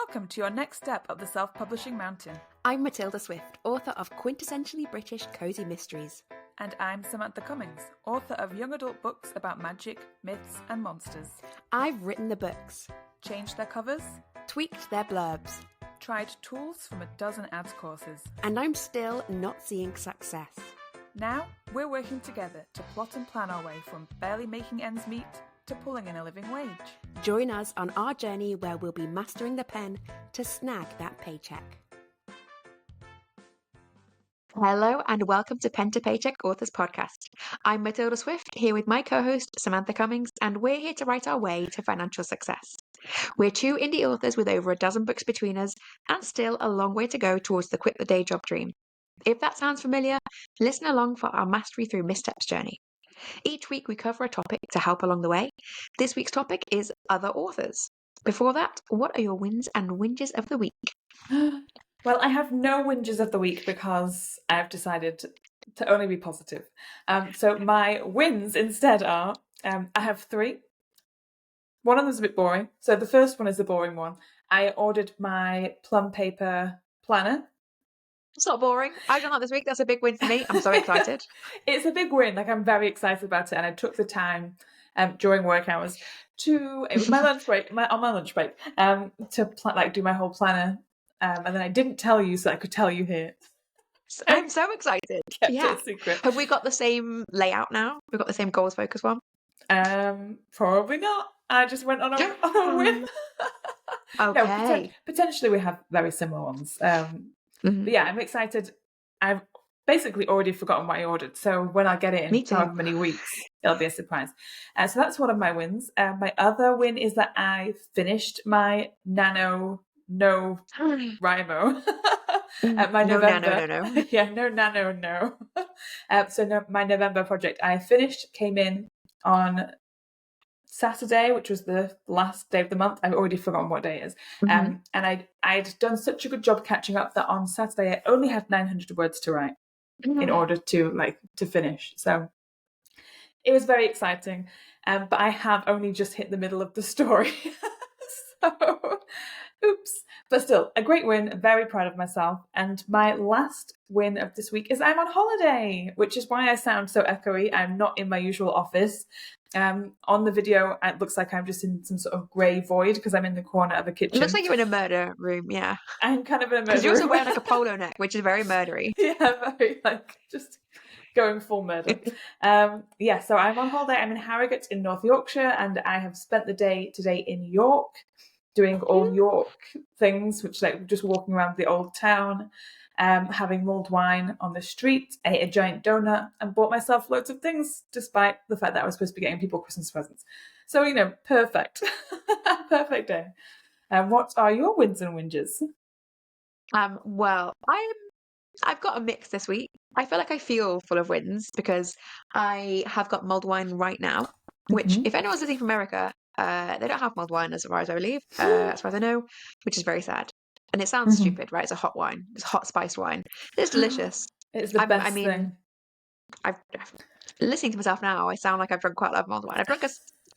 Welcome to your next step up the self-publishing mountain. I'm Matilda Swift, author of quintessentially British cozy mysteries. And I'm Samantha Cummings, author of young adult books about magic, myths and monsters. I've written the books, Changed their covers, tweaked their blurbs, tried tools from a dozen ads courses. and I'm still not seeing success. Now, we're working together to plot and plan our way from barely making ends meet to pulling in a living wage. Join us on our journey where we'll be mastering the pen to snag that paycheck. Hello and welcome to Pen to Paycheck Authors Podcast. I'm Matilda Swift, here with my co-host Samantha Cummings, and we're here to write our way to financial success. We're two indie authors with over a dozen books between us and still a long way to go towards the quit the day job dream. If that sounds familiar, listen along for our mastery through missteps journey. Each week we cover a topic to help along the way. This week's topic is other authors. Before that, what are your wins and whinges of the week? Well, I have no whinges of the week because I've decided to only be positive. So my wins instead are, I have three. One of them is a bit boring. So the first one is the boring one. I ordered my plum paper planner. It's not boring. I've done that this week. That's a big win for me. I'm so excited. It's a big win. Like, I'm very excited about it. And I took the time during work hours to, it was my lunch break, on my lunch break, to do my whole planner. And then I didn't tell you so I could tell you here. So I'm so excited. Kept it a secret. Have we got the same layout now? We've got the same goals focus one? Probably not. I just went on a whim. Okay. No, potentially we have very similar ones. But yeah, I'm excited. I've basically already forgotten what I ordered. So when I get it in however many weeks, it'll be a surprise. So that's one of my wins. My other win is that I finished my Nano No Rimo. My No November. nano, no. Yeah, no Nano no. So my November project I finished, came in on Saturday, which was the last day of the month. I've already forgotten what day it is. And I'd done such a good job catching up that on Saturday I only had 900 words to write in order to finish. So it was very exciting. But I have only just hit the middle of the story. So, oops. But still, a great win. Very proud of myself. And my last win of this week is I'm on holiday, which is why I sound so echoey. I'm not in my usual office. On the video, it looks like I'm just in some sort of grey void because I'm in the corner of a kitchen. It looks like you're in a murder room, yeah. I'm kind of in a murder room. Because you're also wearing like a polo neck, which is very murdery. Yeah, very just going full murder. So I'm on holiday. I'm in Harrogate in North Yorkshire, and I have spent the day today in York doing all York things, which like just walking around the old town, having mulled wine on the street, ate a giant donut, and bought myself loads of things, despite the fact that I was supposed to be getting people Christmas presents. So, perfect. Perfect day. What are your wins and whinges? Well, I've got a mix this week. I feel like I feel full of wins because I have got mulled wine right now, which if anyone's listening from America, they don't have mulled wine as far as I believe, as far as I know, which is very sad. And it sounds stupid, right? It's a hot wine. It's a hot spiced wine. It's delicious. It's the best thing. I've listening to myself now, I sound like I've drunk quite a lot of mulled wine. I've drunk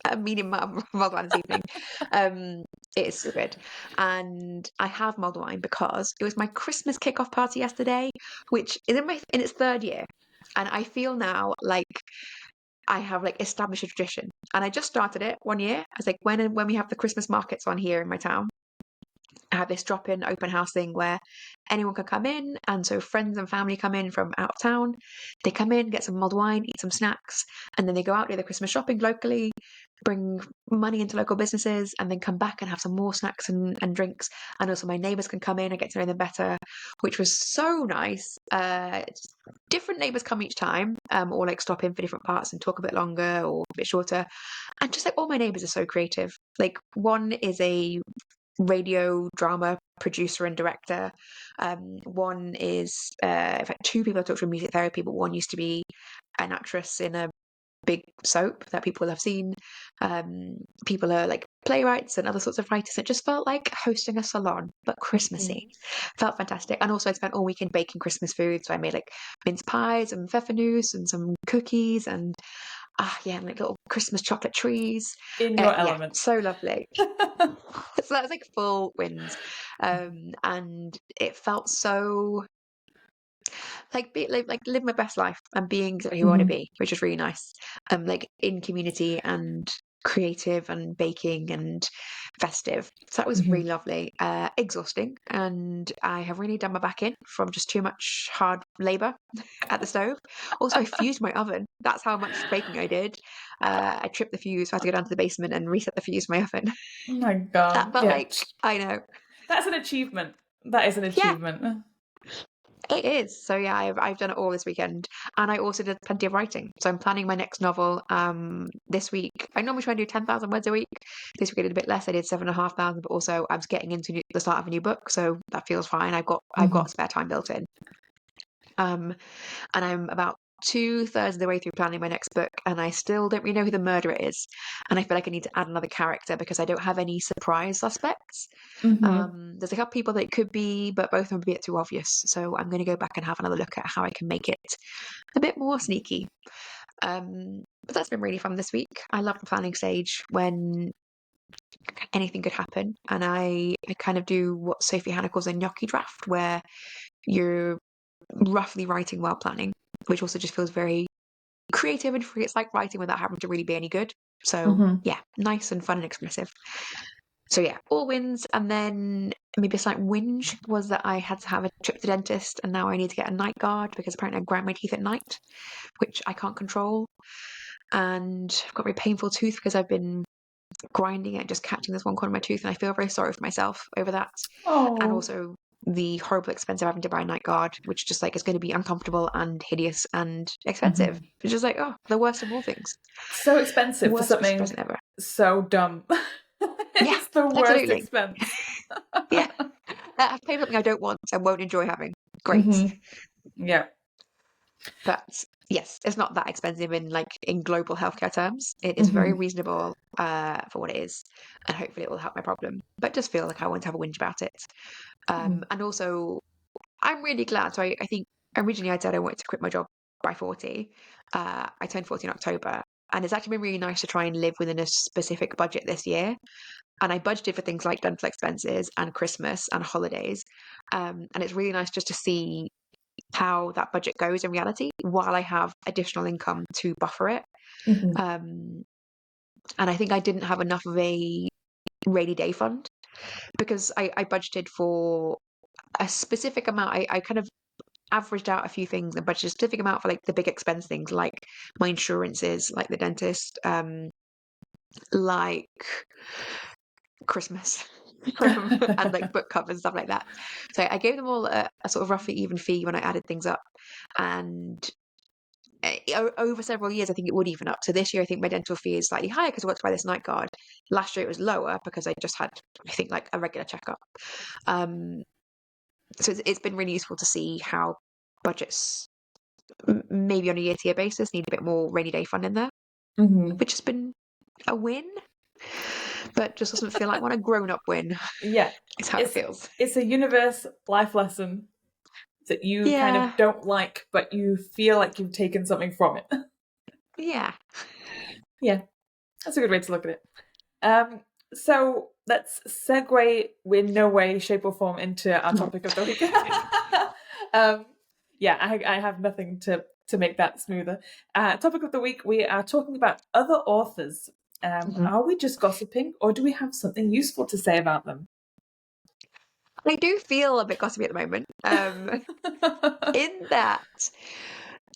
a medium amount of mulled wine this evening. It is so good. And I have mulled wine because it was my Christmas kickoff party yesterday, which is in its third year. And I feel now like I have established a tradition. And I just started it one year. I was like, when we have the Christmas markets on here in my town, I have this drop-in open house thing where anyone can come in, and so friends and family come in from out of town. They come in, get some mulled wine, eat some snacks, and then they go out, do their Christmas shopping locally, bring money into local businesses, and then come back and have some more snacks and drinks. And also my neighbours can come in and get to know them better, which was so nice. Different neighbours come each time, or stop in for different parts and talk a bit longer or a bit shorter. And just all my neighbours are so creative. One is a radio drama producer and director. One is, in fact, two people I talked to in music therapy, but one used to be an actress in a big soap that people will have seen. People are playwrights and other sorts of writers. It just felt like hosting a salon, but Christmassy. Felt fantastic. And also I spent all weekend baking Christmas food. So I made mince pies and pfeffernusse and some cookies, and yeah, like little Christmas chocolate trees. In your Yeah, element. so lovely. So that was like full wins. And it felt so like like living my best life and being exactly who I want to Mhm. be, which is really nice. Like in community and creative and baking and festive. So that was Mhm. really lovely. Exhausting, and I have really done my back in from just too much hard labor at the stove. Also, I fused my oven. That's how much baking I did. I tripped the fuse. So I had to go down to the basement and reset the fuse of my oven. Oh my That God. felt Yeah. like, I know. That's an achievement. That is an Yeah, achievement. it is. So yeah, I've done it all this weekend, and I also did plenty of writing. So I'm planning my next novel this week. I normally try and do 10,000 words a week. This week I did a bit less. I did 7,500, but also I was getting into the start of a new book, so that feels fine. I've Mhm. got spare time built in. Um, and I'm about 2/3 of the way through planning my next book, and I still don't really know who the murderer is. And I feel like I need to add another character because I don't have any surprise suspects. Mhm. There's a couple people that it could be, but both of them are a bit too obvious. So I'm going to go back and have another look at how I can make it a bit more sneaky. But that's been really fun this week. I love the planning stage when anything could happen, and I kind of do what Sophie Hannah calls a gnocchi draft, where you're roughly writing while planning, which also just feels very creative and free. It's like writing without having to really be any good. So Mhm. yeah, nice and fun and expressive. So yeah, all wins. And then maybe a slight whinge was that I had to have a trip to the dentist, and now I need to get a night guard because apparently I grind my teeth at night, which I can't control. And I've got a very painful tooth because I've been grinding it, just catching this one corner of my tooth, and I feel very sorry for myself over that. And Oh, also the horrible expense of having to buy a night guard, which just like is going to be uncomfortable and hideous and expensive. Mhm. It's just like, oh, the worst of all things. So expensive for Worst Christmas something present ever. so dumb. Yeah, It's the worst absolutely. expense. Yeah. I've paid something I don't want and won't enjoy having. Great. Mhm. Yeah. But yes, it's not that expensive in global healthcare terms. It is very Mhm. reasonable for what it is, and hopefully it will help my problem. But just feel like I want to have a whinge about it. Mhm. And also, I'm really glad. So I think originally I said I wanted to quit my job by 40. I turned 40 in October, and it's actually been really nice to try and live within a specific budget this year. And I budgeted for things like dental expenses and Christmas and holidays. And it's really nice just to see how that budget goes in reality while I have additional income to buffer it. Mhm. Um, and I think I didn't have enough of a rainy day fund because I budgeted for a specific amount. I kind of averaged out a few things and budgeted a specific amount for like the big expense things like my insurances, like the dentist, like Christmas. And like book covers and stuff like that. So I gave them all a sort of roughly even fee when I added things up. And over several years, I think it would even up. So this year, I think my dental fee is slightly higher because I got to buy this night guard. Last year, it was lower because I just had, I think, like a regular checkup. Um, so it's been really useful to see how budgets, maybe on a year-to-year basis, need a bit more rainy day fund in there, Mhm. which has been a win, but just doesn't feel like one. A grown-up win Yeah. is how it It's feels. it's a universe life lesson that you kind of Yeah, don't like, but you feel like you've taken something from it. yeah. Yeah, that's a good way to look at it. Um, so let's segue in no way, shape, or form into our topic of the week. um, yeah, I have nothing to make that smoother. Topic of the week: we are talking about other authors. Mhm. Are we just gossiping, or do we have something useful to say about them? I do feel a bit gossipy at the moment. In that,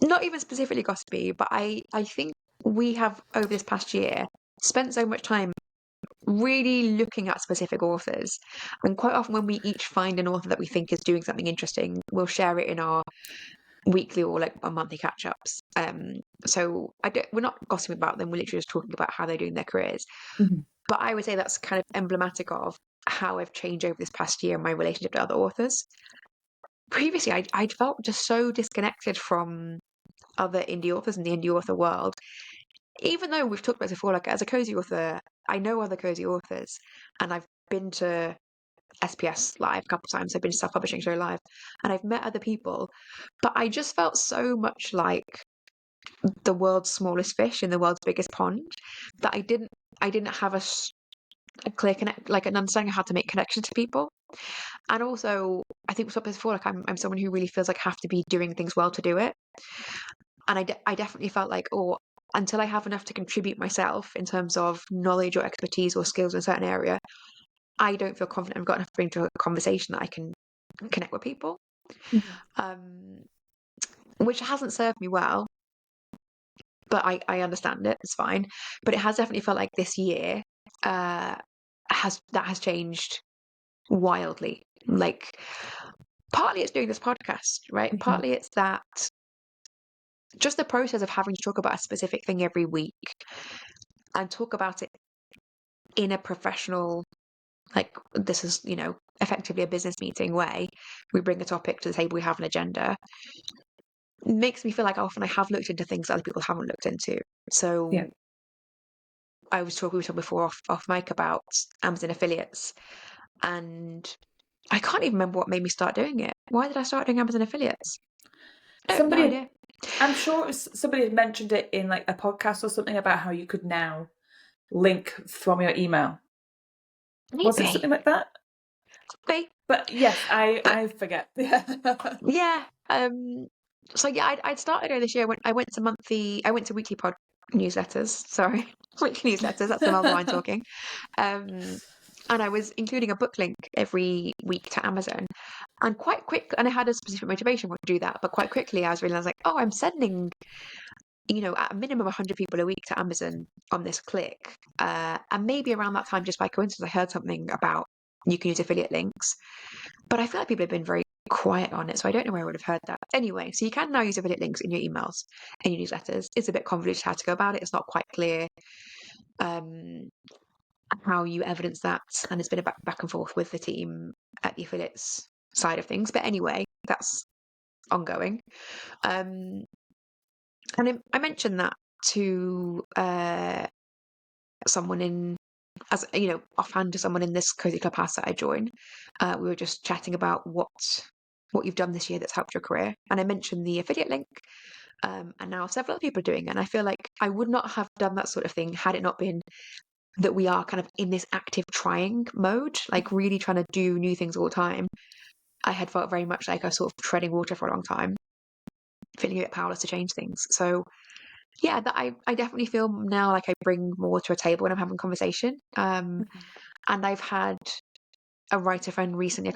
not even specifically gossipy, but I think we have over this past year spent so much time really looking at specific authors, and quite often when we each find an author that we think is doing something interesting, we'll share it in our weekly or like our monthly catch ups. So we're not gossiping about them. We're literally just talking about how they're doing their careers. Mhm. But I would say that's kind of emblematic of how I've changed over this past year in my relationship to other authors. Previously, I'd felt just so disconnected from other indie authors in the indie author world. Even though we've talked about this before, like as a cozy author, I know other cozy authors, and I've been to SPS Live a couple of times. I've been to Self Publishing Show Live, and I've met other people, but I just felt so much like the world's smallest fish in the world's biggest pond, that I didn't have a clear connect, like an understanding of how to make connections to people. And also, I think we talked before, like I'm someone who really feels like I have to be doing things well to do it. And I definitely felt like, oh, until I have enough to contribute myself in terms of knowledge or expertise or skills in a certain area, I don't feel confident I've got enough to bring to a conversation that I can connect with people. Mhm. Which hasn't served me well, but I understand it. It's fine. But it has definitely felt like this year has changed wildly. Like partly it's doing this podcast, right? Mhm. Partly it's that just the process of having to talk about a specific thing every week and talk about it in a professional, like this is, effectively a business meeting way. We bring a topic to the table, we have an agenda. Makes me feel like often I have looked into things other people haven't looked into. Yeah. So we were talking before off mic about Amazon affiliates, and I can't even remember what made me start doing it. Why did I start doing Amazon affiliates? No Somebody, idea. I'm sure somebody had mentioned it in like a podcast or something about how you could now link from your email. Was it Maybe. something like that? Maybe. But yes, But I forget. Yeah. yeah. So yeah, I'd started earlier this year. I went to weekly pod newsletters. Sorry, weekly newsletters. That's the mouth wine talking. Um, and I was including a book link every week to Amazon. And quite quick, and I had a specific motivation to do that, but quite quickly I was realizing like, oh, I'm sending, at a minimum 100 people a week to Amazon on this click. And maybe around that time, just by coincidence, I heard something about you can use affiliate links. But I feel like people have been very quiet on it, so I don't know where I would have heard that. Anyway, so you can now use affiliate links in your emails and your newsletters. It's a bit convoluted how to go about it. It's not quite clear um, how you evidence that, and there's been a back and forth with the team at the affiliates side of things. But anyway, that's ongoing. Um, and I mentioned that to someone in, as offhand, to someone in this cozy clubhouse that I joined. We were just chatting about what you've done this year that's helped your career, and I mentioned the affiliate link. And now several other people are doing it. And I feel like I would not have done that sort of thing had it not been that we are kind of in this active trying mode, like really trying to do new things all the time. I had felt very much like I was sort of treading water for a long time, feeling a bit powerless to change things. So yeah, that I definitely feel now like I bring more to a table when I'm having conversation. And I've had a couple of writer friends recently,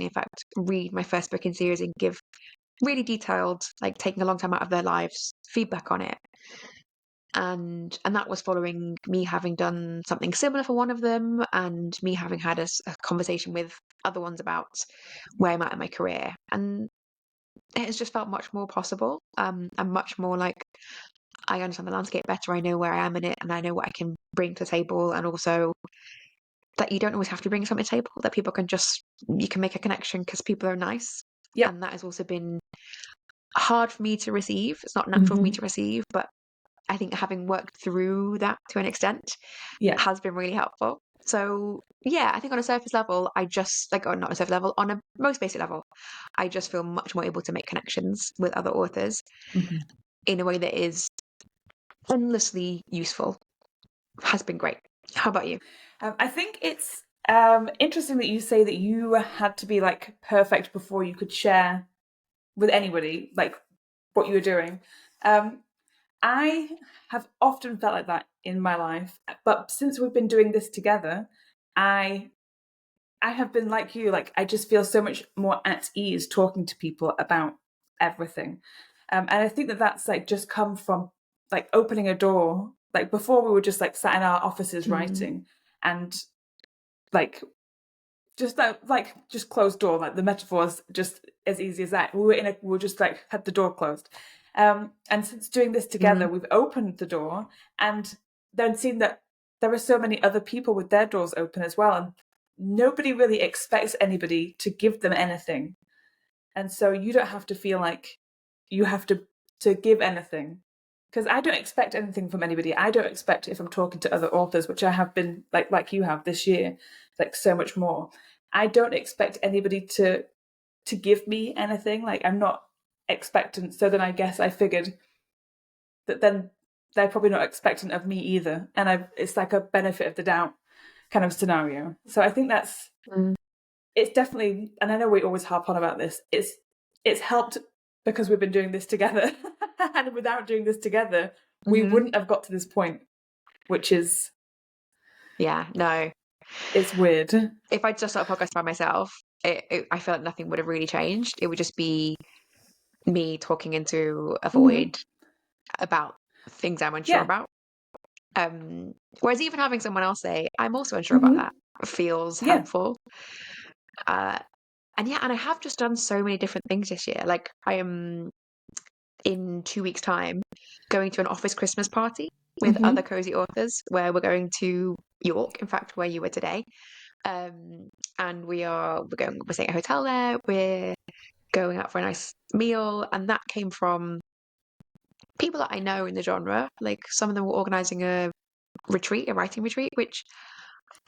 in fact, read my first book in series and give really detailed, like taking a long time out of their lives, feedback on it. And that was following me having done something similar for one of them, and me having had a conversation with other ones about where I'm at in my career. And it has just felt much more possible, and much more like I understand the landscape better. I know where I am in it, and I know what I can bring to the table, and also that you don't always have to bring something to the table. That you can make a connection because people are nice, Yep. and that has also been hard for me to receive. It's not natural for me Hmm. to receive, but I think having worked through that to an extent Yeah. has been really helpful. So yeah, I think on a surface level, or not on a surface level, on a most basic level, I just feel much more able to make connections with other authors Hmm. in a way that is endlessly useful. Has been great. How about you? I think it's interesting that you say that you had to be like perfect before you could share with anybody like what you were doing. Um, I have often felt like that in my life, but since we've been doing this together, I I have been like you, like I just feel so much more at ease talking to people about everything. And I think that that's like just come from like opening a door. Like before we were just like sat in our offices Mm, writing and like just closed door, like the metaphor's just as easy as that. We were just like had the door closed. And since doing this together, mm, we've opened the door and then seen that there are so many other people with their doors open as well. And nobody really expects anybody to give them anything. And so you don't have to feel like you have to give anything. Because I don't expect anything from anybody. I don't expect if I'm talking to other authors, which I have been like you have this year, like so much more. I don't expect anybody to give me anything. Like I'm not expectant. So then I guess I figured that then they're probably not expectant of me either. And it's like a benefit of the doubt kind of scenario. So I think it's definitely, and I know we always harp on about this, it's helped because we've been doing this together. And without doing this together, we wouldn't have got to this point, which is... Yeah, no. It's weird. If I just started a podcast by myself, I felt nothing would have really changed. It would just be me talking into a void about things I'm unsure about. Whereas even having someone else say, I'm also unsure about that, feels helpful. And I have just done so many different things this year. Like, I am, in 2 weeks' time, going to an office Christmas party with other cozy authors, where we're going to York, in fact, where you were today. And we're staying at a hotel there. We're going out for a nice meal, and that came from people that I know in the genre. Like, some of them were organizing a writing retreat, which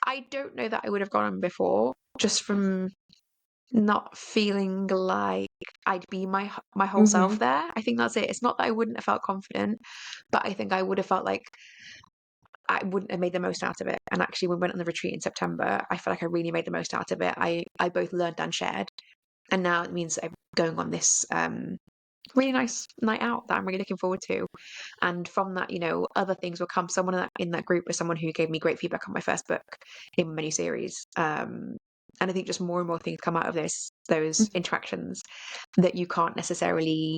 I don't know that I would have gone on before, just from not feeling like I'd be my whole self there. I think that's it. It's not that I wouldn't have felt confident, but I think I would have felt like I wouldn't have made the most out of it. And actually, when we went on the retreat in September, I felt like I really made the most out of it. I both learned and shared. And now it means I'm going on this really nice night out that I'm really looking forward to. And from that, other things will come. Someone in that group was someone who gave me great feedback on my first book in many series. And I think just more and more things come out of those interactions that you can't necessarily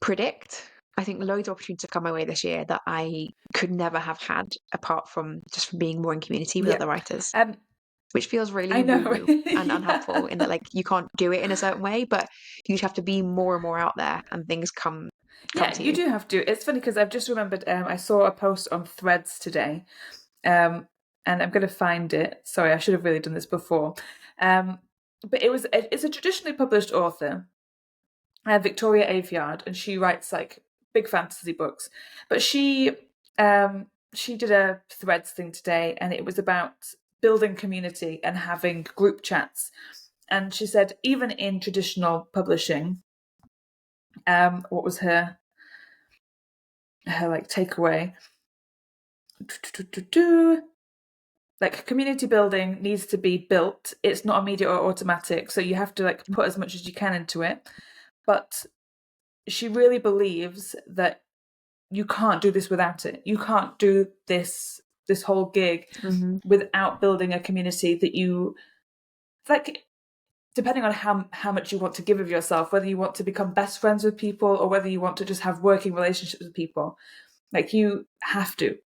predict. I think loads of opportunities have come my way this year that I could never have had apart from just from being more in community with other writers. Which feels really woo-woo and unhelpful in that, like, you can't do it in a certain way, but you just have to be more and more out there, and things come to you do have to. It's funny because I've just remembered I saw a post on Threads today, and I'm going to find it. Sorry, I should have really done this before. But it's a traditionally published author, Victoria Aveyard, and she writes like big fantasy books. But she did a Threads thing today, and it was about building community and having group chats. And she said, even in traditional publishing, what was her like takeaway? Like, community building needs to be built. It's not immediate or automatic, so you have to like put as much as you can into it. But she really believes that you can't do this without it. You can't do this whole gig without building a community that you like, depending on how much you want to give of yourself, whether you want to become best friends with people or whether you want to just have working relationships with people. Like, you have to,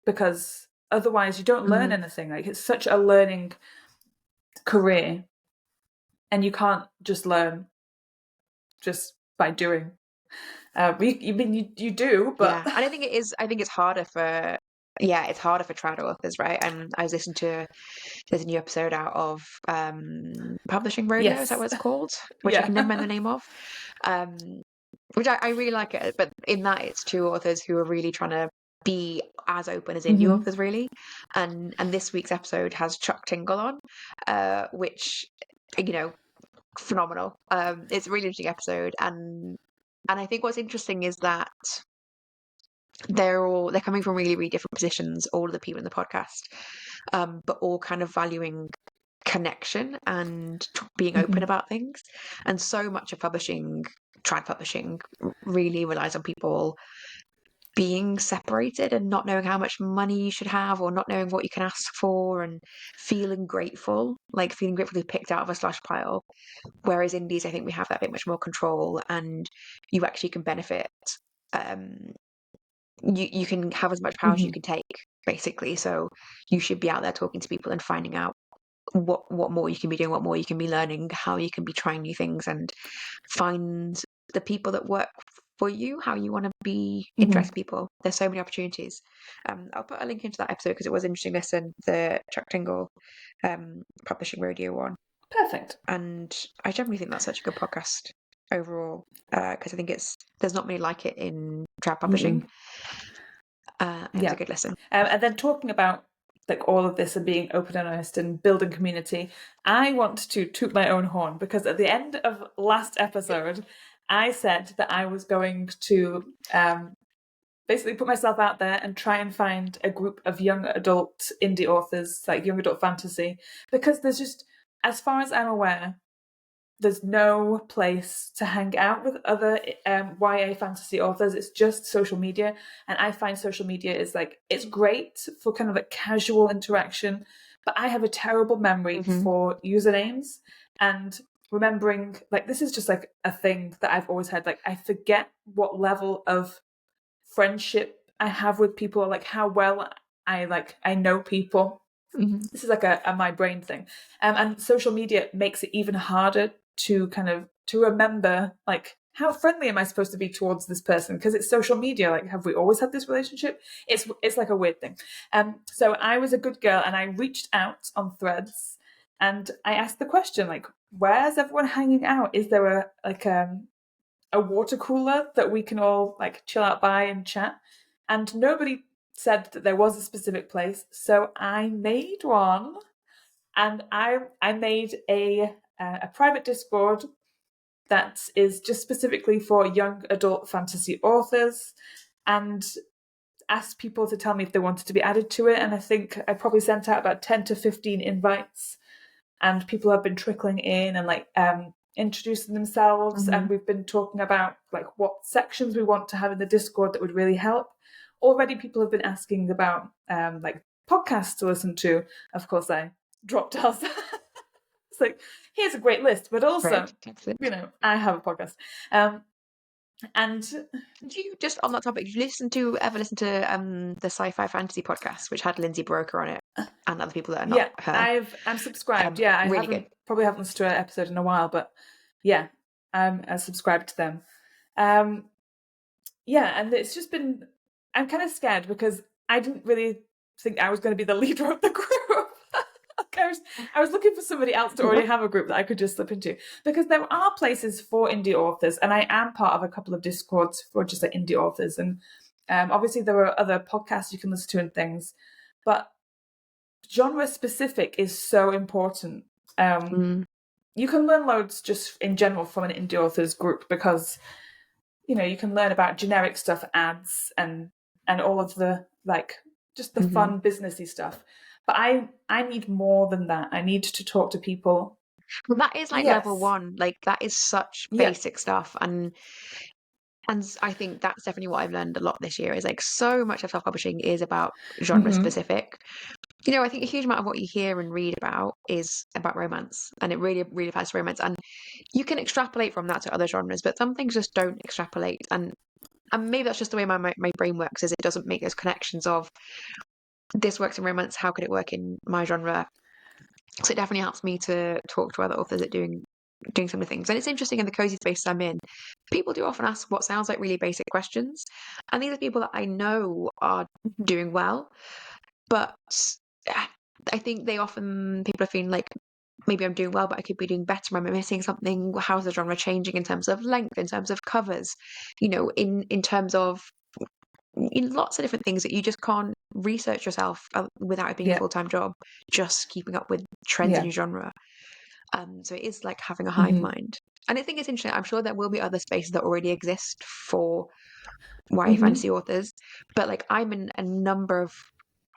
because otherwise you don't learn anything. Like, it's such a learning career, and you can't just learn just by doing. You do, but yeah. And I think it's harder for it's harder for trad authors, right? And I was listening to there's a new episode out of Publishing Radio, is that what it's called? Which I can never remember the name of. Which I really like it, but in that it's two authors who are really trying to be as open as indie authors, really. And this week's episode has Chuck Tingle on, which, phenomenal. It's a really interesting episode, and I think what's interesting is that they're coming from really, really different positions, all of the people in the podcast, but all kind of valuing connection and being open about things. And so much of trad publishing really relies on people being separated and not knowing how much money you should have, or not knowing what you can ask for, and feeling grateful to be picked out of a slush pile. Whereas indies, I think we have that bit much more control, and you actually can benefit. You can have as much power as you can take, basically. So you should be out there talking to people and finding out what more you can be doing, what more you can be learning, how you can be trying new things, and find the people that work for you, how you want to be interacting with people. There's so many opportunities. I'll put a link into that episode because it was interesting to listen, the Chuck Tingle Publishing Radio one. Perfect. And I generally think that's such a good podcast overall, because I think there's not many like it in trad publishing. It's a good listen. And then talking about like all of this and being open and honest and building community, I want to toot my own horn, because at the end of last episode, I said that I was going to basically put myself out there and try and find a group of young adult indie authors, like young adult fantasy, because there's just, as far as I'm aware, there's no place to hang out with other YA fantasy authors. It's just social media. And I find social media is like, it's great for kind of like casual interaction, but I have a terrible memory for usernames and remembering, like, this is just like a thing that I've always had. Like, I forget what level of friendship I have with people, or like how well I know people. This is like a my brain thing, and social media makes it even harder to kind of to remember, like, how friendly am I supposed to be towards this person, because it's social media. Like, have we always had this relationship? It's like a weird thing. So I was a good girl and I reached out on Threads and I asked the question, like, where's everyone hanging out? Is there a water cooler that we can all like chill out by and chat? And nobody said that there was a specific place, so I made one, and I made a private Discord that is just specifically for young adult fantasy authors, and asked people to tell me if they wanted to be added to it. And I think I probably sent out about 10 to 15 invites, and people have been trickling in and like introducing themselves, and we've been talking about like what sections we want to have in the Discord that would really help. Already people have been asking about like podcasts to listen to. Of course I dropped us. It's like, here's a great list, but also you know, I have a podcast. And do you, just on that topic, did you ever listen to the Sci-Fi Fantasy podcast, which had Lindsay Broker on it and other people that are not her? I'm subscribed. I really probably haven't listened to an episode in a while, but yeah, I'm subscribed to them. And it's just been, I'm kind of scared because I didn't really think I was going to be the leader of the group. I was looking for somebody else to already have a group that I could just slip into, because there are places for indie authors, and I am part of a couple of Discords for just like indie authors, and obviously there are other podcasts you can listen to and things, but genre specific is so important. You can learn loads just in general from an indie authors group, because you know, you can learn about generic stuff, ads, and all of the like just the fun businessy stuff. But I need more than that. I need to talk to people. Well, that is like level one. Like, that is such basic stuff, and I think that's definitely what I've learned a lot this year. Is like, so much of self-publishing is about genre specific. You know, I think a huge amount of what you hear and read about is about romance, and it really, really applies to romance. And you can extrapolate from that to other genres, but some things just don't extrapolate. And maybe that's just the way my brain works, is it doesn't make those connections of, this works in romance, how could it work in my genre? So it definitely helps me to talk to other authors that doing similar things. And it's interesting, in the cozy space I'm in, people do often ask what sounds like really basic questions. And these are people that I know are doing well. But I think people are feeling like, maybe I'm doing well, but I could be doing better. Am I missing something? How's the genre changing in terms of length, in terms of covers, you know, in terms of lots of different things that you just can't research yourself without it being a full-time job, just keeping up with trends in your genre. So it is like having a hive mind. And I think it's interesting. I'm sure there will be other spaces that already exist for YA fantasy authors, but like, I'm in a number of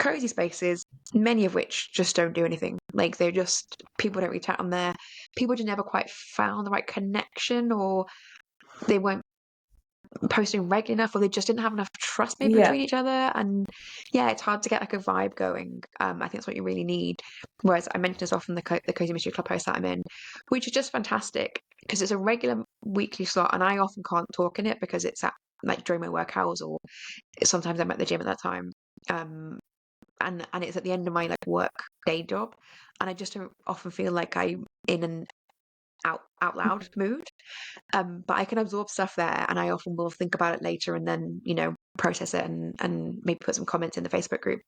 cozy spaces, many of which just don't do anything. Like, they're just, people don't reach out on there. People just never quite found the right connection, or they weren't posting regularly enough, or they just didn't have enough trust maybe between each other. And yeah, it's hard to get like a vibe going. I think that's what you really need. Whereas I mentioned this often, the Cozy Mystery Club host that I'm in, which is just fantastic because it's a regular weekly slot, and I often can't talk in it because it's at like during my work hours, or sometimes I'm at the gym at that time. And it's at the end of my like work day job, and I just don't often feel like I'm in an out loud mood. But I can absorb stuff there, and I often will think about it later, and then, you know, process it, and maybe put some comments in the Facebook group.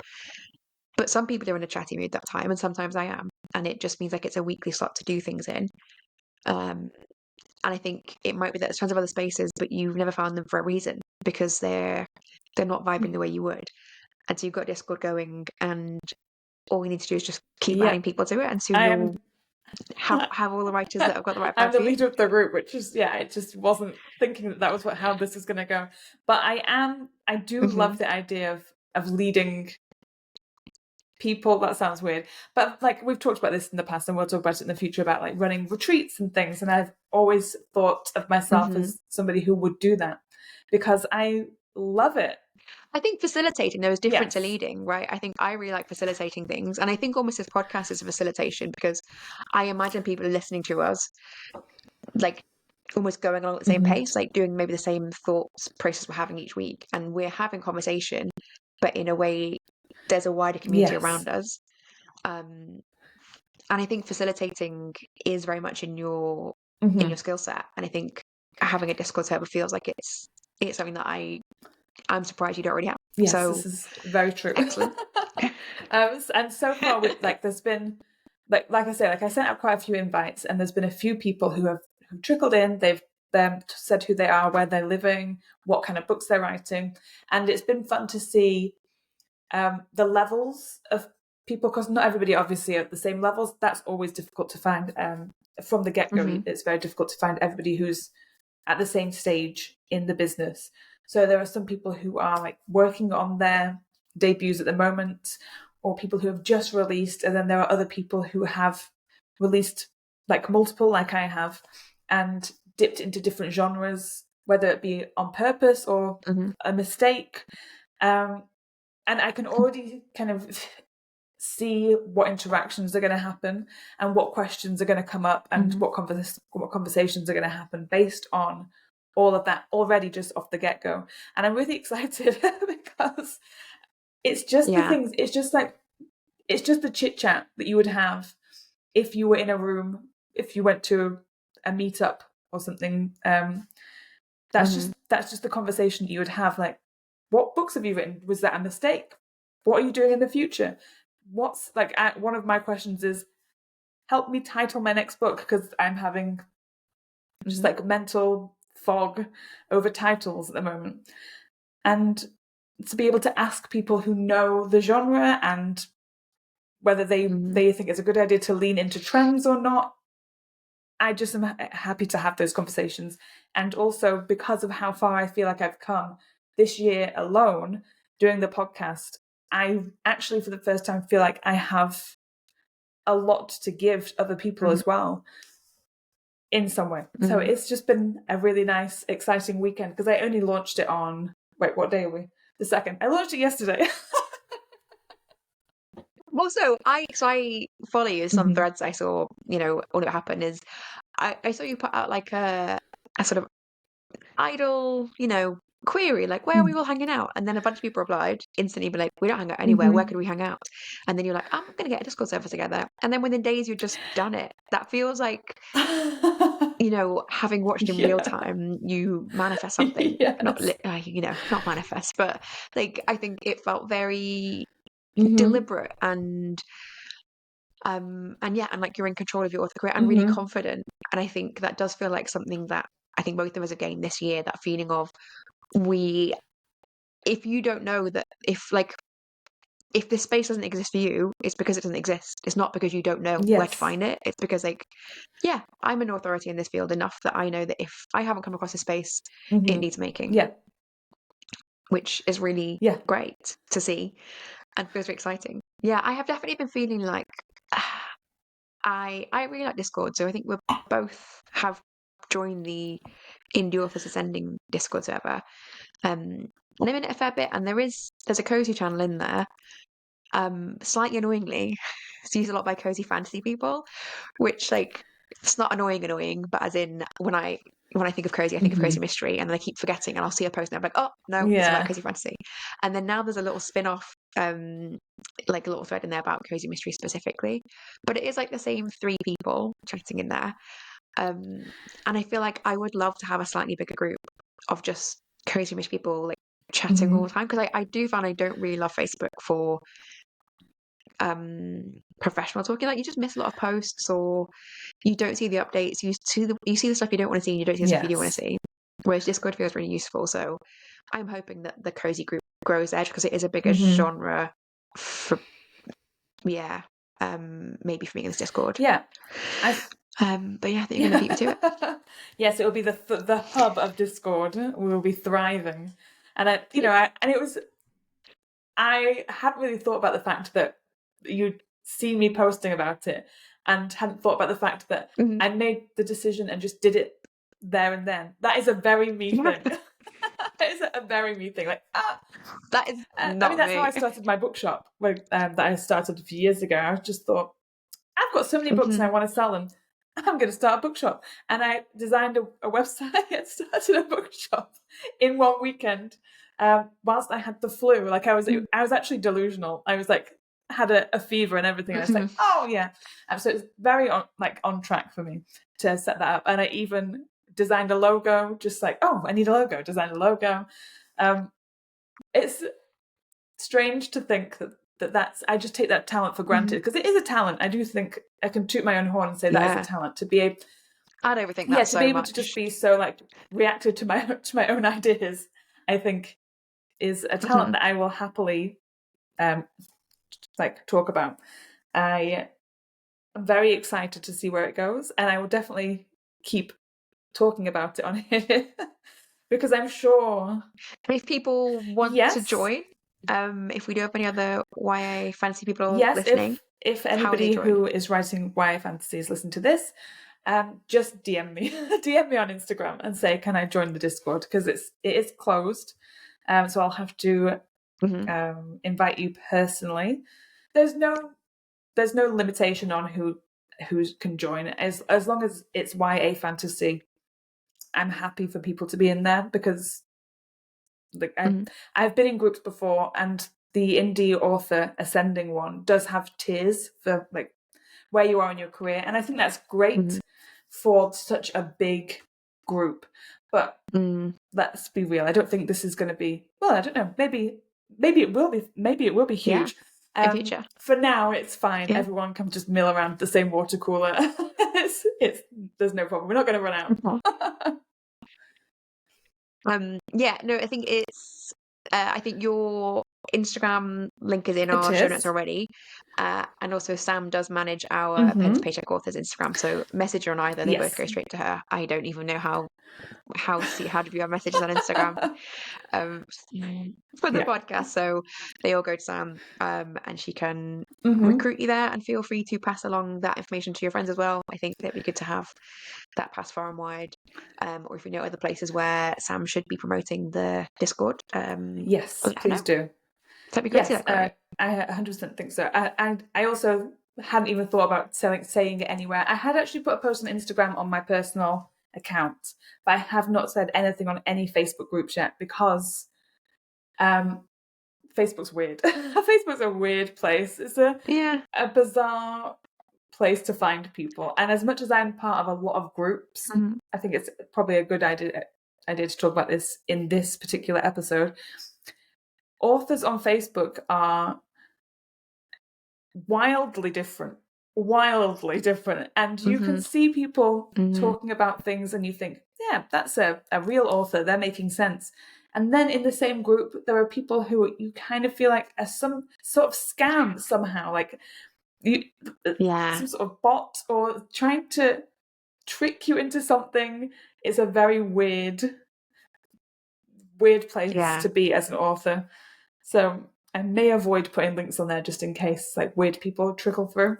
But some people are in a chatty mood that time, and sometimes I am, and it just means like it's a weekly slot to do things in. And I think it might be that there's tons of other spaces, but you've never found them for a reason, because they're not vibing the way you would. And so you've got Discord going, and all we need to do is just keep adding people to it, and soon have all the writers that have got the right I'm vibe the for you. leader of the group, which is, it just wasn't thinking that was how this is going to go. But I do love the idea of leading people. That sounds weird, but like we've talked about this in the past, and we'll talk about it in the future about like running retreats and things. And I've always thought of myself as somebody who would do that because I love it. I think facilitating, though, is different to Yes. leading, right? I think I really like facilitating things. And I think almost this podcast is a facilitation because I imagine people are listening to us, like almost going along at the same pace, like doing maybe the same thoughts process we're having each week. And we're having conversation, but in a way, there's a wider community Yes. around us. And I think facilitating is very much in your skill set. And I think having a Discord server feels like it's something that I'm surprised you don't already have. Yes, So this is very true. excellent. And so far, there's been like I say, like I sent out quite a few invites, and there's been a few people who've trickled in. They've said who they are, where they're living, what kind of books they're writing, and it's been fun to see the levels of people, because not everybody obviously are at the same levels. That's always difficult to find from the get-go. It's very difficult to find everybody who's at the same stage in the business. So there are some people who are like working on their debuts at the moment, or people who have just released, and then there are other people who have released like multiple, like I have, and dipped into different genres, whether it be on purpose or a mistake. And I can already kind of see what interactions are going to happen and what questions are going to come up and what conversations are going to happen based on all of that already just off the get-go. And I'm really excited because it's just the things, it's just the chit chat that you would have if you were in a room, if you went to a meetup or something. That's just the conversation you would have. Like, what books have you written? Was that a mistake? What are you doing in the future? What's like one of my questions is, help me title my next book, because I'm having just like mental fog over titles at the moment. And to be able to ask people who know the genre and whether they think it's a good idea to lean into trends or not, I just am happy to have those conversations. And also, because of how far I feel like I've come this year alone doing the podcast, I actually for the first time feel like I have a lot to give other people as well in some way. So it's just been a really nice, exciting weekend, because I only launched it on, what day are we? The 2nd. I launched it yesterday. Also, I follow you. Some threads I saw, all that happened is I saw you put out like a sort of idle, query, like where are we all hanging out? And then a bunch of people replied instantly, be like, we don't hang out anywhere. Where could we hang out? And then you're like, I'm gonna get a Discord server together. And then within days you've just done it. That feels like having watched in real time, you manifest something. Yes. Not manifest, but like I think it felt very deliberate and like you're in control of your author career and really confident. And I think that does feel like something that I think both of us again this year, that feeling of if you don't know that, if this space doesn't exist for you, it's because it doesn't exist. It's not because you don't know where to find it. It's because I'm an authority in this field enough that I know that if I haven't come across a space, it needs making. Yeah. Which is really great to see and feels very exciting. Yeah, I have definitely been feeling like I really like Discord, so I think we both have joined the Indie Authors Ascending Discord server. I'm in it a fair bit, and there's a cozy channel in there. Slightly annoyingly, it's used a lot by cozy fantasy people, which it's not annoying, but as in when I think of cozy, I think of cozy mystery, and then I keep forgetting, and I'll see a post and I'm like, oh no, it's about cozy fantasy. And then now there's a little spin-off, like a little thread in there about cozy mystery specifically, but it is like the same 3 people chatting in there. And I feel like I would love to have a slightly bigger group of just cozy mystery people like chatting all the time, because I do find I don't really love Facebook for professional talking. Like you just miss a lot of posts, or you don't see the updates. You see the stuff you don't want to see, and you don't see the stuff you do want to see. Whereas Discord feels really useful. So I'm hoping that the cozy group grows there, because it is a bigger genre. maybe for being in this Discord. Yeah. But yeah, I think you're going to beat me to it. Yes, it will be the hub of Discord. We will be thriving. And I hadn't really thought about the fact that you'd seen me posting about it and hadn't thought about the fact that I made the decision and just did it there and then. That is a very me thing. That is a very me thing. Like, that is not I mean, that's me. how I started my bookshop, that I started a few years ago. I just thought, I've got so many books and I want to sell them. I'm going to start a bookshop. And I designed a website and started a bookshop in one weekend whilst I had the flu. Like I was actually delusional. I was like, had a fever and everything. And I was like, oh yeah. So it's very on track for me to set that up. And I even designed a logo, just like, oh, I need a logo, designed a logo. It's strange to think that's I just take that talent for granted because it is a talent. I do think I can toot my own horn and say that is a talent to be able. I'd overthink that to be able to just be so like reactive to my own ideas. I think is a talent that I will happily like talk about. I am very excited to see where it goes, and I will definitely keep talking about it on here because I'm sure if people want to join. If we do have any other YA fantasy people listening, if anybody who is writing YA fantasies listen to this, just DM me on Instagram and say, can I join the Discord? Because it is closed, so I'll have to invite you personally. There's no limitation on who can join as long as it's YA fantasy. I'm happy for people to be in there because I've been in groups before, and the indie author ascending one does have tiers for like where you are in your career, and I think that's great for such a big group. But let's be real, I don't think this is going to be. Well, I don't know. Maybe it will be. Maybe it will be huge. In future. For now, it's fine. Yeah. Everyone can just mill around the same water cooler. There's no problem. We're not going to run out. I think it's I think your Instagram link is in our show notes already, and also Sam does manage our Pen to Paycheck authors Instagram, so message her on either. They both go straight to her. I don't even know how to view our messages on Instagram for the podcast, so they all go to Sam, and she can recruit you there, and feel free to pass along that information to your friends as well. I think that'd be good to have that pass far and wide, or if you know other places where Sam should be promoting the Discord, yes, please do. That'd be great. Yes, I 100% think so. I also hadn't even thought about saying it anywhere. I had actually put a post on Instagram on my personal account, but I have not said anything on any Facebook groups yet because Facebook's weird. Facebook's a weird place. It's a bizarre place to find people, and as much as I'm part of a lot of groups, I think it's probably a good idea to talk about this in this particular episode. Authors on Facebook are wildly different, and you can see people talking about things and you think, yeah, that's a real author, they're making sense. And then in the same group there are people who you kind of feel like are some sort of scam somehow, like some sort of bot or trying to trick you into something. Is a very weird place to be as an author. So I may avoid putting links on there just in case like weird people trickle through.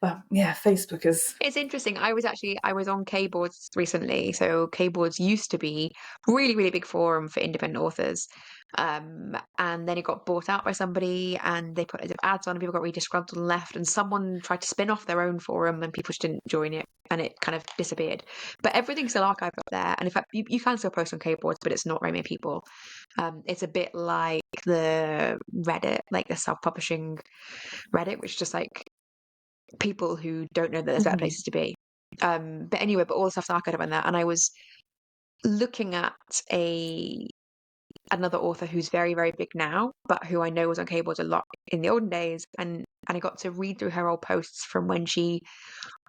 But yeah, Facebook is... It's interesting. I was on Kboards recently. So Kboards used to be really, really big forum for independent authors. And then it got bought out by somebody and they put ads on and people got really disgruntled and left, and someone tried to spin off their own forum and people just didn't join it and it kind of disappeared. But everything's still archived up there. And in fact, you can still post on Kboards, but it's not very many people. It's a bit like the Reddit, like the self-publishing Reddit, which is just like people who don't know that there's better places to be. But anyway, all the stuff's archived on there. And I was looking at another author who's very, very big now, but who I know was on Kboards a lot in the olden days. And I got to read through her old posts from when she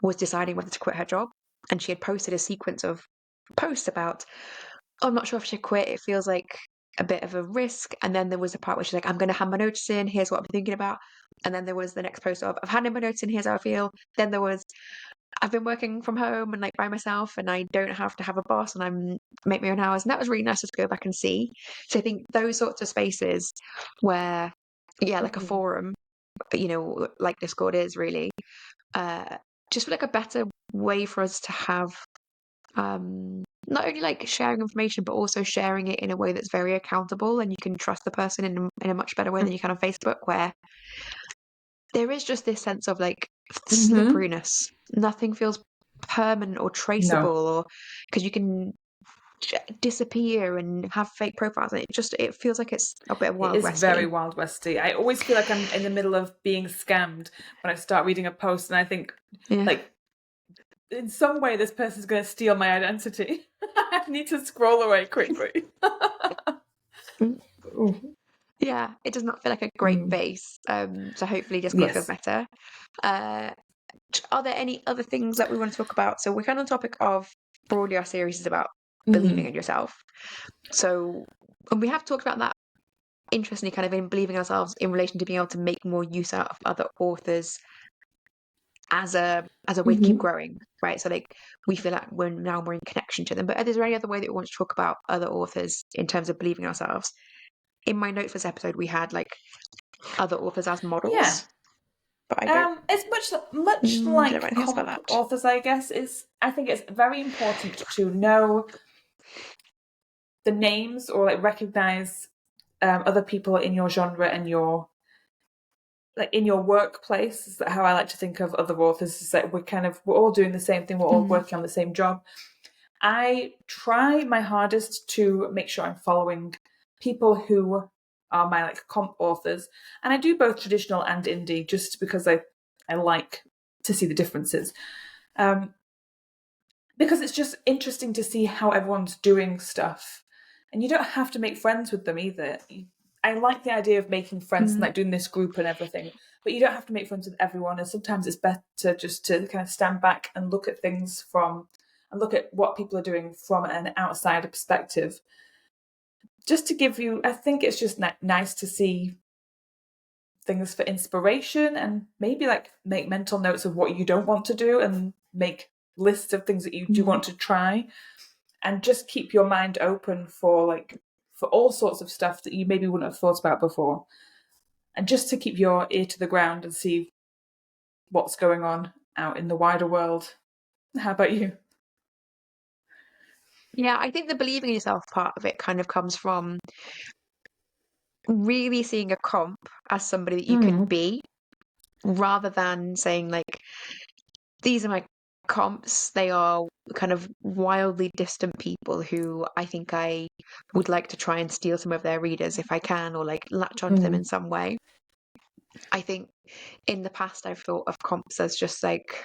was deciding whether to quit her job. And she had posted a sequence of posts about, I'm not sure if she quit. It feels like a bit of a risk. And then there was a part where she's like, I'm going to hand my notice in. Here's what I'm thinking about. And then there was the next post of, I've handed my notice in. Here's how I feel. Then there was, I've been working from home and like by myself, and I don't have to have a boss, and I'm make my own hours. And that was really nice to go back and see. So I think those sorts of spaces where, yeah, like a forum, you know, like Discord is really, just like a better way for us to have, not only like sharing information, but also sharing it in a way that's very accountable, and you can trust the person in a much better way than you can on Facebook, where there is just this sense of like slipperiness. Nothing feels permanent or traceable, No. or because you can disappear and have fake profiles, and it feels like it's a bit of It Wild is very Westy. Wild Westy. I always feel like I'm in the middle of being scammed when I start reading a post, and I think, Yeah. like, in some way, this person's going to steal my identity. I need to scroll away quickly. Yeah, it does not feel like a great base. So hopefully Discord feels Yes. better. Are there any other things that we want to talk about? So we're kind of on the topic of, broadly, our series is about believing in yourself. So, and we have talked about that, interestingly, kind of in believing ourselves in relation to being able to make more use out of other authors as a way to keep growing, right? So like we feel like we're in connection to them. But is there any other way that we want to talk about other authors in terms of believing in ourselves? In my notes for this episode, we had like other authors as models. Yeah. But I don't. It's much Do you know like anything else about comp that? authors, I guess. I think it's very important to know the names, or like recognize other people in your genre and your, like, in your workplace. Is how I like to think of other authors, is that we're all doing the same thing, we're all working on the same job. I try my hardest to make sure I'm following people who are my like comp authors, and I do both traditional and indie, just because I like to see the differences, because it's just interesting to see how everyone's doing stuff, and you don't have to make friends with them either. I like the idea of making friends and like doing this group and everything, but you don't have to make friends with everyone, and sometimes it's better just to kind of stand back and look at things and look at what people are doing from an outsider perspective. Just to give you, I think it's just nice to see things for inspiration, and maybe like make mental notes of what you don't want to do, and make lists of things that you do want to try, and just keep your mind open for all sorts of stuff that you maybe wouldn't have thought about before, and just to keep your ear to the ground and see what's going on out in the wider world. How about you? Yeah, I think the believing in yourself part of it kind of comes from really seeing a comp as somebody that you can be, rather than saying like, these are my comps. They are kind of wildly distant people who I think I would like to try and steal some of their readers if I can, or like latch onto them in some way. I think in the past I've thought of comps as just like,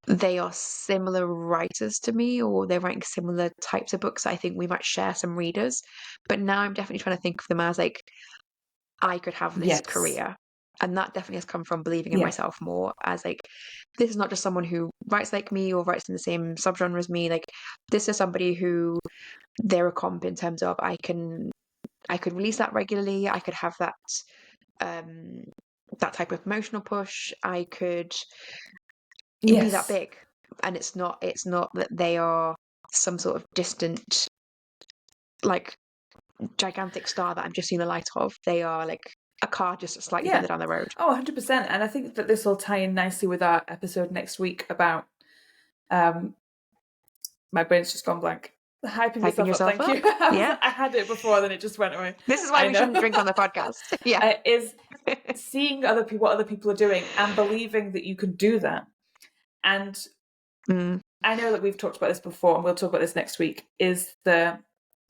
they are similar writers to me, or they're writing similar types of books. I think we might share some readers, but now I'm definitely trying to think of them as like, I could have this Yes. career. And that definitely has come from believing in Yeah. myself more as like, this is not just someone who writes like me or writes in the same subgenre as me. Like, this is somebody who, they're a comp in terms of I could release that regularly. I could have that type of emotional push. I could be that Yes. big. And it's not that they are some sort of distant, like, gigantic star that I'm just seeing the light of. They are like a car just slightly further down the road. Oh, 100%. And I think that this will tie in nicely with our episode next week about, my brain's just gone blank. Hyping yourself up. Thank you. Yeah. I had it before, then it just went away. This is why we shouldn't drink on the podcast. Yeah. Is seeing what other people are doing and believing that you can do that. And I know that we've talked about this before, and we'll talk about this next week, is I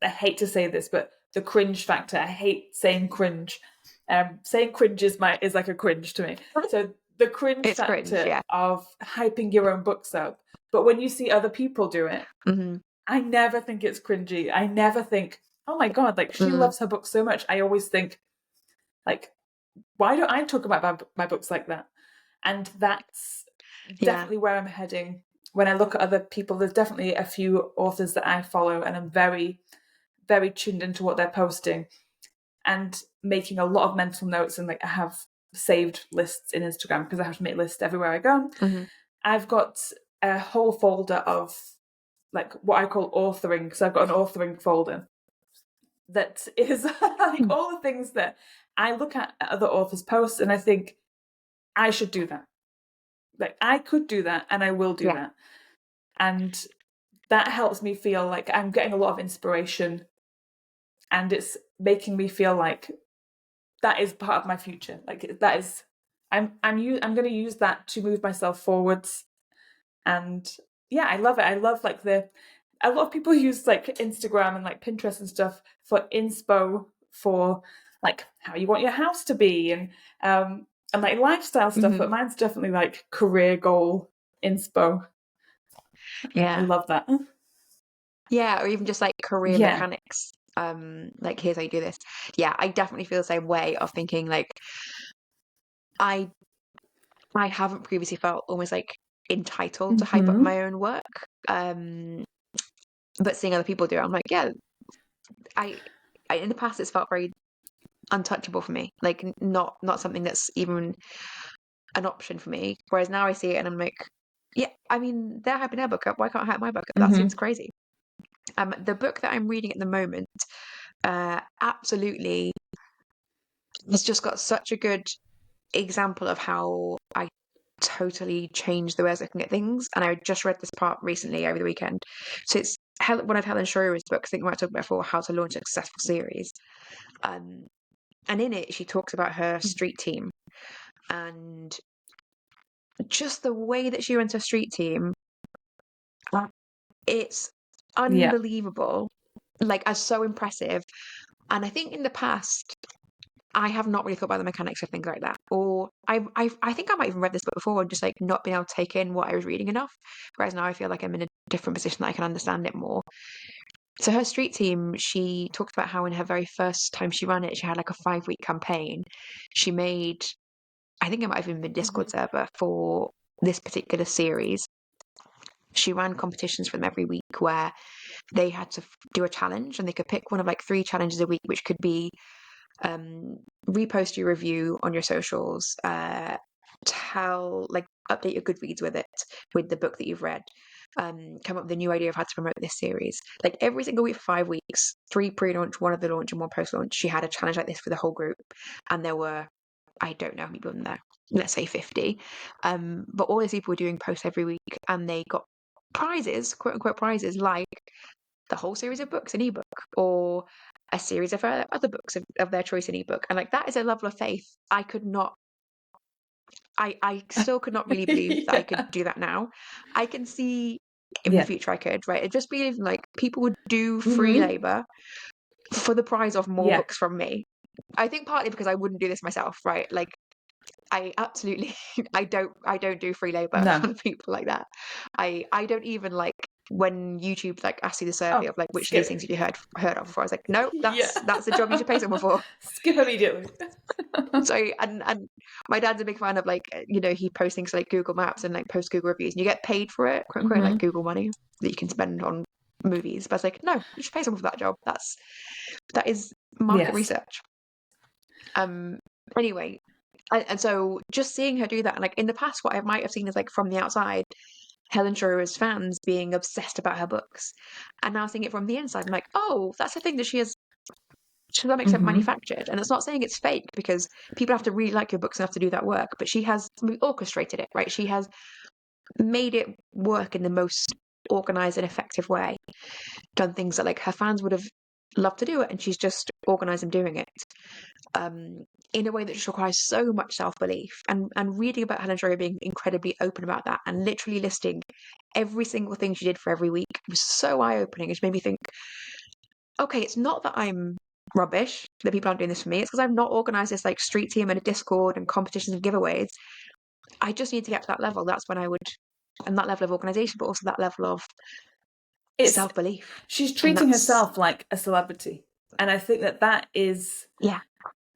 hate to say this, but the cringe factor. I hate saying cringe. Saying cringe is like a cringe to me. So the cringe It's factor cringe, yeah. of hyping your own books up. But when you see other people do it, I never think it's cringy. I never think, oh my God, like she loves her book so much. I always think, like, why don't I talk about my books like that? And that's definitely where I'm heading. When I look at other people, there's definitely a few authors that I follow, and I'm very, very tuned into what they're posting and making a lot of mental notes. And like I have saved lists in Instagram because I have to make lists everywhere I go. I've got a whole folder of like what I call authoring. So I've got an authoring folder that is like all the things that I look at other authors' posts and I think I should do that. Like I could do that and I will do that. And that helps me feel like I'm getting a lot of inspiration and it's making me feel like that is part of my future. Like that is, I'm going to use that to move myself forwards. And yeah, I love it. I love like a lot of people use like Instagram and like Pinterest and stuff for inspo for like how you want your house to be and like lifestyle stuff. But mine's definitely like career goal inspo. Yeah. I love that. Yeah, or even just like career mechanics. Like here's how you do this. Yeah, I definitely feel the same way of thinking like I haven't previously felt almost like entitled to hype up my own work. But seeing other people do it, I'm like, yeah, I in the past it's felt very untouchable for me. Like not something that's even an option for me. Whereas now I see it and I'm like, yeah, I mean, they're hyping their book up. Why can't I hype my book up? That seems crazy. The book that I'm reading at the moment, absolutely has just got such a good example of how I totally changed the way I was looking at things. And I just read this part recently over the weekend. So it's one of Helen Schroer's books. I think we might talk about before, How to Launch a Successful Series. And in it, she talks about her street team and just the way that she runs her street team. It's unbelievable. Like, so impressive. And I think in the past, I have not really thought about the mechanics of things like that. Or I think I might even read this book before and just like not being able to take in what I was reading enough. Whereas now I feel like I'm in a different position that I can understand it more. So her street team, she talked about how in her very first time she ran it, she had like a 5-week campaign. She made, I think it might have even been Discord server for this particular series. She ran competitions for them every week where they had to do a challenge and they could pick one of like 3 challenges a week, which could be repost your review on your socials, update your Goodreads with it, with the book that you've read, come up with a new idea of how to promote this series. Like every single week for 5 weeks, 3 pre-launch, 1 at the launch and 1 post-launch, she had a challenge like this for the whole group. And there were, I don't know how many people in there, let's say 50. But all these people were doing posts every week and they got prizes, quote unquote prizes, like the whole series of books in ebook or a series of other books of their choice in ebook. And like that is a level of faith I could not, I still could not really believe that I could do that now. I can see in the future I could, right? It just be like people would do free labor for the prize of more books from me. I think partly because I wouldn't do this myself, right? Like I absolutely I don't do free labor for people like that. I don't even like when YouTube like asks you the survey of like which of these things have you heard of before. I was like, no, that's a job you should pay someone for. Skip immediately. So and my dad's a big fan of like, you know, he posts things like Google Maps and like post Google reviews and you get paid for it, quote unquote, like Google money that you can spend on movies. But I was like, no, you should pay someone for that job. That is market research. Anyway, and so just seeing her do that, and like in the past, what I might have seen is like from the outside, Helen Schroer's fans being obsessed about her books, and now seeing it from the inside, I'm like, oh, that's a thing that she has, to some extent, manufactured. And it's not saying it's fake because people have to really like your books enough to do that work, but she has orchestrated it, right? She has made it work in the most organized and effective way, done things that like her fans would have loved to do it, and she's just organized and doing it. In a way that just requires so much self-belief, and reading about Helen Schroer being incredibly open about that and literally listing every single thing she did for every week was so eye-opening. It made me think, okay, it's not that I'm rubbish that people aren't doing this for me, it's because I've not organized this like street team and a Discord and competitions and giveaways. I just need to get to that level. That's when I would, and that level of organization, but also that level of self-belief. She's treating herself like a celebrity, and I think that is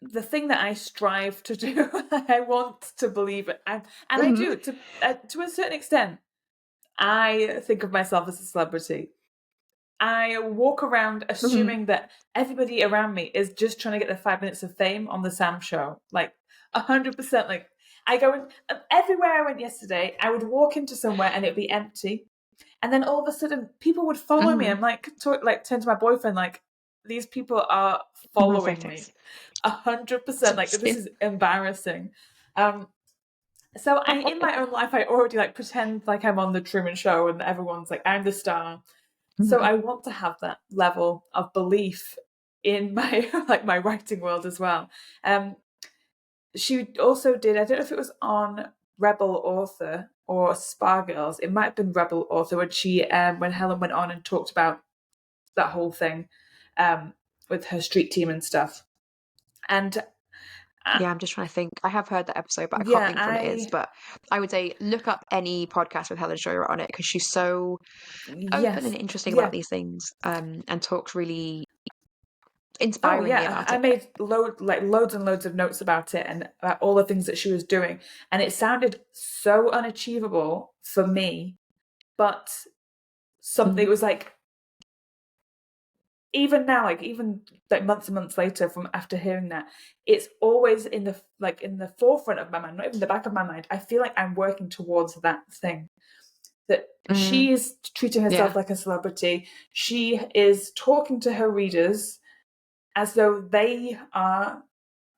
the thing that I strive to do. I want to believe it, and I do to a certain extent. I think of myself as a celebrity, I walk around assuming that everybody around me is just trying to get the 5 minutes of fame on the Sam show. Like 100%. Like I go in everywhere I went yesterday, I would walk into somewhere and it'd be empty. And then all of a sudden people would follow me. I'm like, turn to my boyfriend, like, these people are following me. 100%. Like, this is embarrassing. So in my own life, I already like pretend like I'm on the Truman Show and everyone's like, I'm the star. So I want to have that level of belief in my like my writing world as well. She also did, I don't know if it was on Rebel Author or Spa Girls. It might have been Rebel Author when she when Helen went on and talked about that whole thing with her street team and stuff. And yeah, I'm just trying to think. I have heard that episode, but I can't yeah, think what it is. But I would say look up any podcast with Helen Scheuer on it because she's so open and interesting about these things, and talks really inspiringly about I it. made loads and loads of notes about it and about all the things that she was doing, and it sounded so unachievable for me, but something it was like, even now, like even like months and months later from after hearing that, it's always in the forefront of my mind, not even the back of my mind. I feel like I'm working towards that thing, that she is treating herself like a celebrity. She is talking to her readers as though they are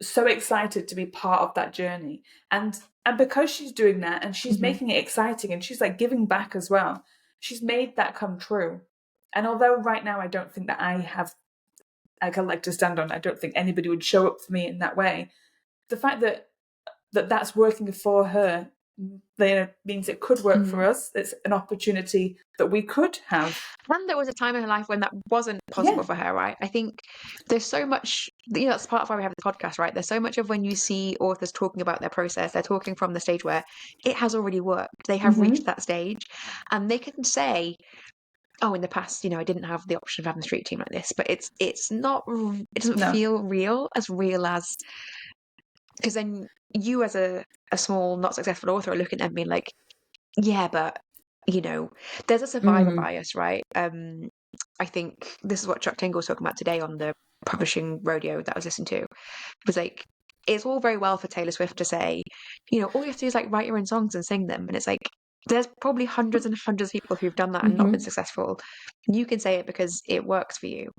so excited to be part of that journey. And because she's doing that and she's making it exciting and she's like giving back as well, she's made that come true. And although right now I don't think that I have like a leg to stand on, I don't think anybody would show up for me in that way. The fact that that's working for her means it could work for us. It's an opportunity that we could have. And there was a time in her life when that wasn't possible for her, right? I think there's so much, that's part of why we have the podcast, right? There's so much of when you see authors talking about their process, they're talking from the stage where it has already worked. They have reached that stage and they can say, oh, in the past, I didn't have the option of having a street team like this, but it's not, it doesn't feel real as, because then you as a small, not successful author are looking at me like, yeah, but there's a survivor bias, right? I think this is what Chuck Tingle was talking about today on the publishing rodeo that I was listening to. It was like, it's all very well for Taylor Swift to say, all you have to do is like write your own songs and sing them. And it's like, there's probably hundreds and hundreds of people who've done that and not been successful. You can say it because it works for you.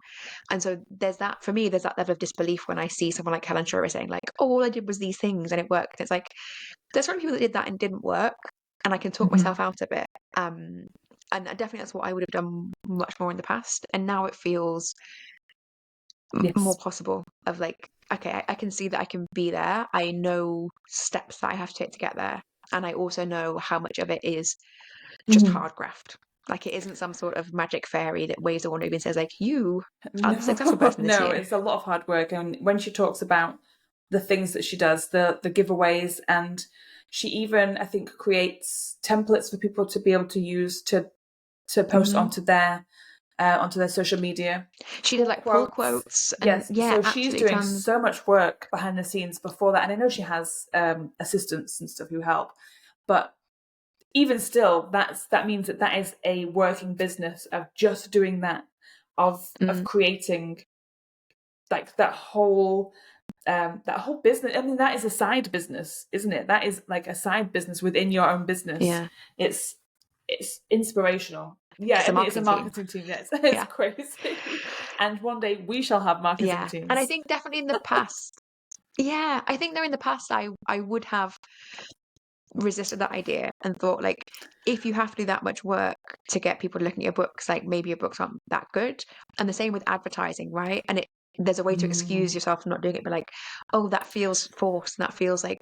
And so there's that, for me, there's that level of disbelief when I see someone like Helen Scheuer saying like, oh, all I did was these things and it worked. It's like, there's so many people that did that and didn't work. And I can talk myself out of it. And definitely that's what I would have done much more in the past. And now it feels more possible of like, okay, I can see that I can be there. I know steps that I have to take to get there. And I also know how much of it is just hard graft. Like it isn't some sort of magic fairy that waves a wand over and says like, you are the successful person this year. It's a lot of hard work. And when she talks about the things that she does, the giveaways, and she even, I think, creates templates for people to be able to use to post onto their social media. She did like pull quotes. And so she's doing so much work behind the scenes before that. And I know she has assistants and stuff who help, but even still, that means that is a working business of just doing that, of creating like that whole business. I mean, that is a side business, isn't it? That is like a side business within your own business. Yeah, it's inspirational. Yeah, it's a marketing team. Yes, it's crazy. And one day we shall have marketing teams. And I think definitely in the past, I think there in the past I would have resisted that idea and thought like, if you have to do that much work to get people looking at your books, like maybe your books aren't that good. And the same with advertising, right? And there's a way to excuse yourself from not doing it, but like, oh, that feels forced and that feels like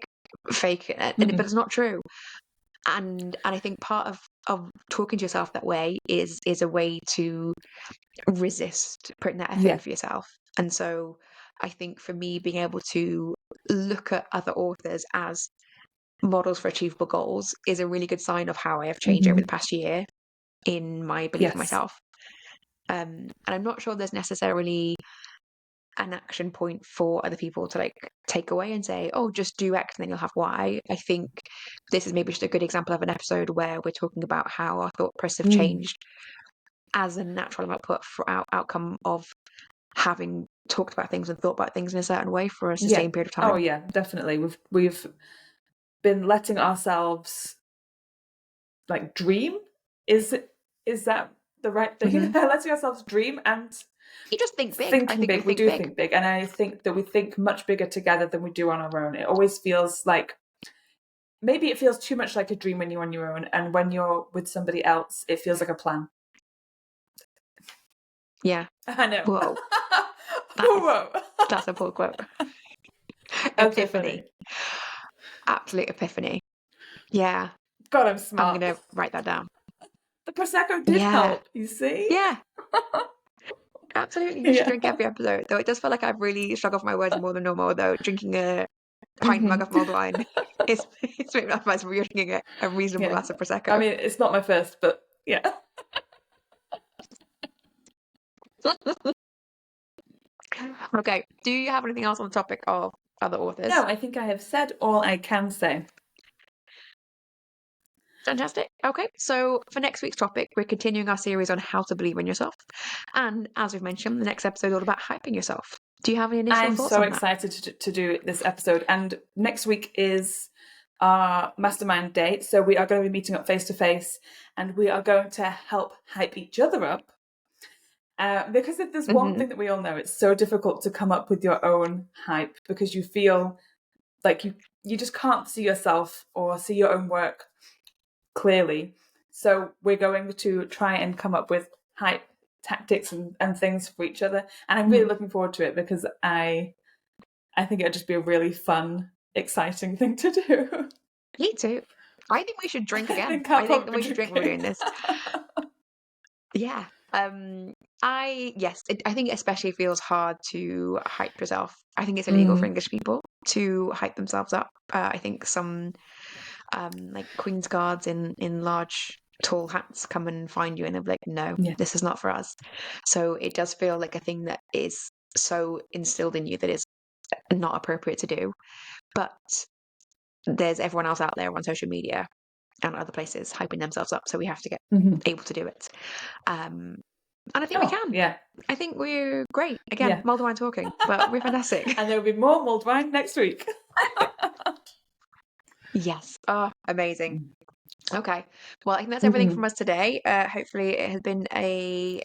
fake, but it's not true. And I think part of talking to yourself that way is a way to resist putting that effort in for yourself. And so I think for me, being able to look at other authors as models for achievable goals is a really good sign of how I have changed over the past year in my belief in myself. And I'm not sure there's necessarily an action point for other people to like take away and say, oh, just do X and then you'll have Y. I think this is maybe just a good example of an episode where we're talking about how our thought process have changed as a natural outcome of having talked about things and thought about things in a certain way for a sustained period of time. Oh yeah, definitely. We've been letting ourselves like dream. Is that the right thing? Letting ourselves dream and you just think big. Thinking big. We do think big, and I think that we think much bigger together than we do on our own. It always feels like, maybe it feels too much like a dream when you're on your own, and when you're with somebody else, it feels like a plan. Yeah. I know. Whoa. Whoa. That's a poor quote. Epiphany. Absolute epiphany. Yeah. God, I'm smart. I'm going to write that down. The Prosecco did help, you see? Yeah. Absolutely. You should drink every episode. Though it does feel like I've really struggled for my words more than normal, though. Drinking a pint mug of mulled wine is maybe not advice, but you're drinking a reasonable glass of Prosecco. I mean, it's not my first, but yeah. Okay. Do you have anything else on the topic of other authors? No, I think I have said all I can say. Fantastic. Okay, so for next week's topic, we're continuing our series on how to believe in yourself. And as we've mentioned, the next episode is all about hyping yourself. Do you have any initial thoughts on that? I'm so excited to do this episode. And next week is our mastermind day. So we are going to be meeting up face to face, and we are going to help hype each other up. Because if there's one thing that we all know, it's so difficult to come up with your own hype, because you feel like you just can't see yourself or see your own work clearly. So we're going to try and come up with hype tactics and things for each other. And I'm really looking forward to it, because I think it'd just be a really fun, exciting thing to do. Me too. I think we should drink again. I think we should drink when we're doing this. Yeah. I think it especially feels hard to hype yourself. I think it's illegal for English people to hype themselves up. I think some like Queen's Guards in large tall hats come and find you and they're like, no, this is not for us. So it does feel like a thing that is so instilled in you that is not appropriate to do. But there's everyone else out there on social media and other places hyping themselves up, so we have to get able to do it. And I think we can. Yeah. I think we're great. Again, mulled wine talking, but we're fantastic. And there will be more mulled wine next week. Yes. Oh, amazing. Okay. Well, I think that's everything from us today. Hopefully it has been an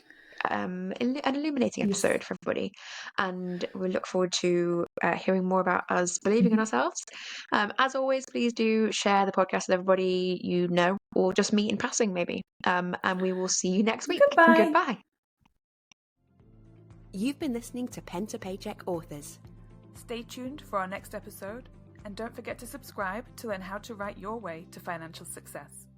illuminating episode for everybody, and we look forward to hearing more about us believing in ourselves. As always, please do share the podcast with everybody you know, or just meet in passing maybe. And we will see you next week. Goodbye. You've been listening to Pen to Paycheck Authors. Stay tuned for our next episode, and don't forget to subscribe to learn how to write your way to financial success.